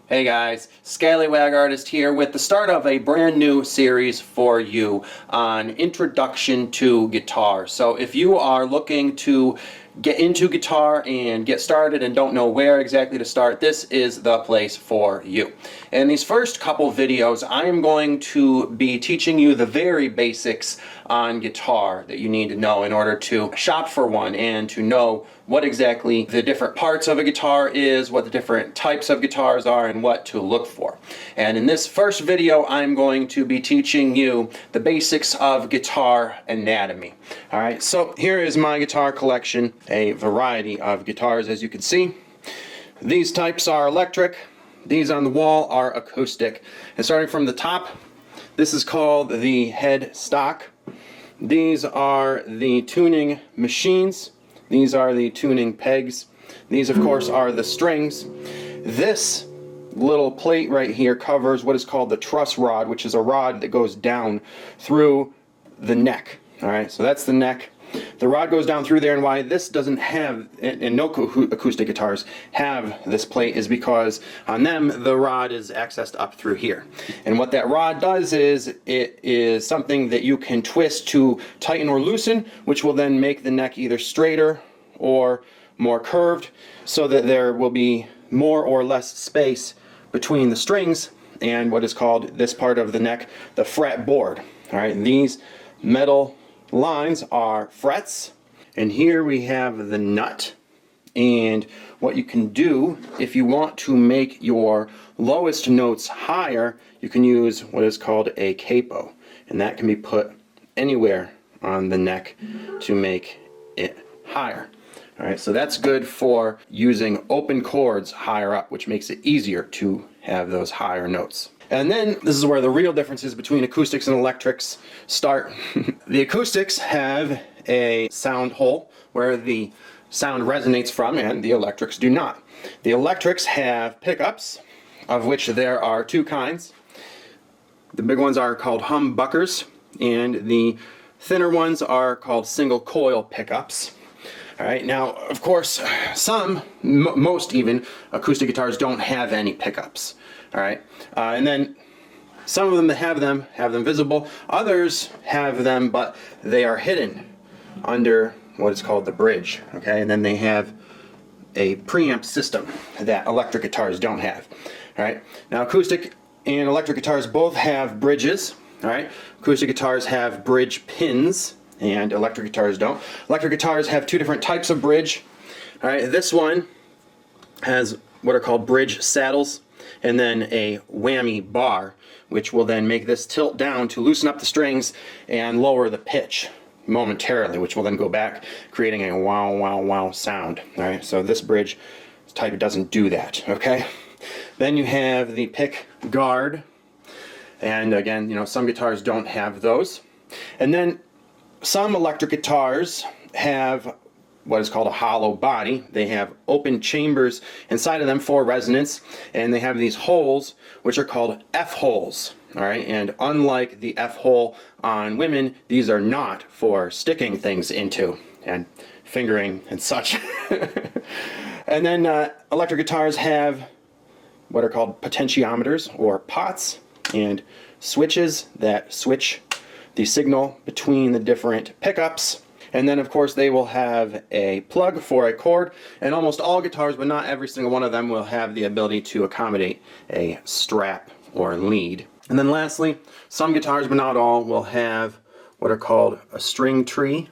Hey guys, Scallywag Artist here with the start of a brand new series for you on Introduction to Guitar. So if you are looking to get into guitar and get started and don't know where exactly to start, this is the place for you. In these first couple videos, I am going to be teaching you the very basics on guitar that you need to know in order to shop for one and to know what exactly the different parts of a guitar is, what the different types of guitars are, and what to look for. And in this first video, I'm going to be teaching you the basics of guitar anatomy. Alright, so here is my guitar collection, a variety of guitars as you can see. These types are electric, these on the wall are acoustic. And starting from the top, this is called the head stock. These are the tuning machines. These are the tuning pegs. These, of course, are the strings. This little plate right here covers what is called the truss rod, which is a rod that goes down through the neck. All right, so that's the neck. The rod goes down through there, and why this doesn't have, and no acoustic guitars have this plate, is because on them the rod is accessed up through here. And what that rod does is it is something that you can twist to tighten or loosen, which will then make the neck either straighter or more curved, so that there will be more or less space between the strings and what is called this part of the neck, the fretboard. All right, and these metal lines are frets, and here we have the nut. And what you can do if you want to make your lowest notes higher, you can use what is called a capo, and that can be put anywhere on the neck to make it higher. Alright, so that's good for using open chords higher up, which makes it easier to have those higher notes. And then this is where the real differences between acoustics and electrics start. The acoustics have a sound hole where the sound resonates from, and the electrics do not. The electrics have pickups, of which there are two kinds. The big ones are called humbuckers, and the thinner ones are called single coil pickups. Alright, now of course most even, acoustic guitars don't have any pickups. Alright, and then some of them that have them visible. Others have them, but they are hidden under what is called the bridge. Okay, and then they have a preamp system that electric guitars don't have. Alright, now acoustic and electric guitars both have bridges. Alright, acoustic guitars have bridge pins, and electric guitars don't. Electric guitars have two different types of bridge. Alright, this one has what are called bridge saddles, and then a whammy bar, which will then make this tilt down to loosen up the strings and lower the pitch momentarily, which will then go back, creating a wow, wow, wow sound. Alright, so this bridge type doesn't do that, okay? Then you have the pick guard, and again, you know, some guitars don't have those. And then some electric guitars have what is called a hollow body. They have open chambers inside of them for resonance, and they have these holes which are called F-holes. Alright, and unlike the F-hole on women, these are not for sticking things into and fingering and such. And then electric guitars have what are called potentiometers or pots, and switches that switch the signal between the different pickups. And then of course they will have a plug for a cord, and almost all guitars, but not every single one of them, will have the ability to accommodate a strap or lead. And then lastly, some guitars, but not all, will have what are called a string tree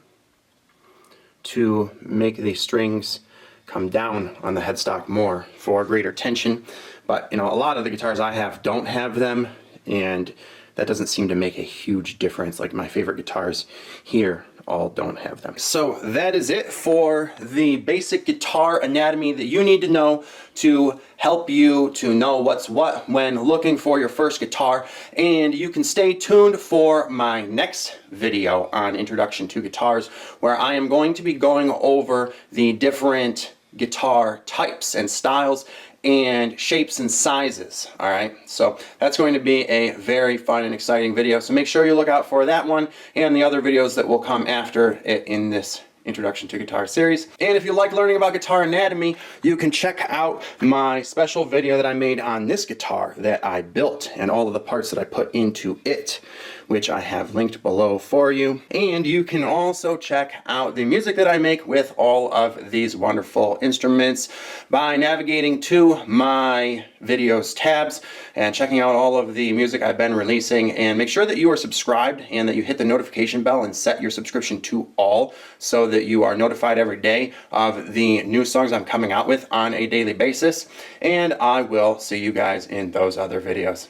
to make the strings come down on the headstock more for greater tension. But you know, a lot of the guitars I have don't have them, and that doesn't seem to make a huge difference. Like my favorite guitars here all don't have them. So that is it for the basic guitar anatomy that you need to know to help you to know what's what when looking for your first guitar. And you can stay tuned for my next video on Introduction to Guitars, where I am going to be going over the different guitar types and styles and shapes and sizes. Alright, so that's going to be a very fun and exciting video, so make sure you look out for that one and the other videos that will come after it in this Introduction to Guitar series. And if you like learning about guitar anatomy, you can check out my special video that I made on this guitar that I built and all of the parts that I put into it, which I have linked below for you. And you can also check out the music that I make with all of these wonderful instruments by navigating to my videos tabs and checking out all of the music I've been releasing. And make sure that you are subscribed and that you hit the notification bell and set your subscription to all so that you are notified every day of the new songs I'm coming out with on a daily basis. And I will see you guys in those other videos.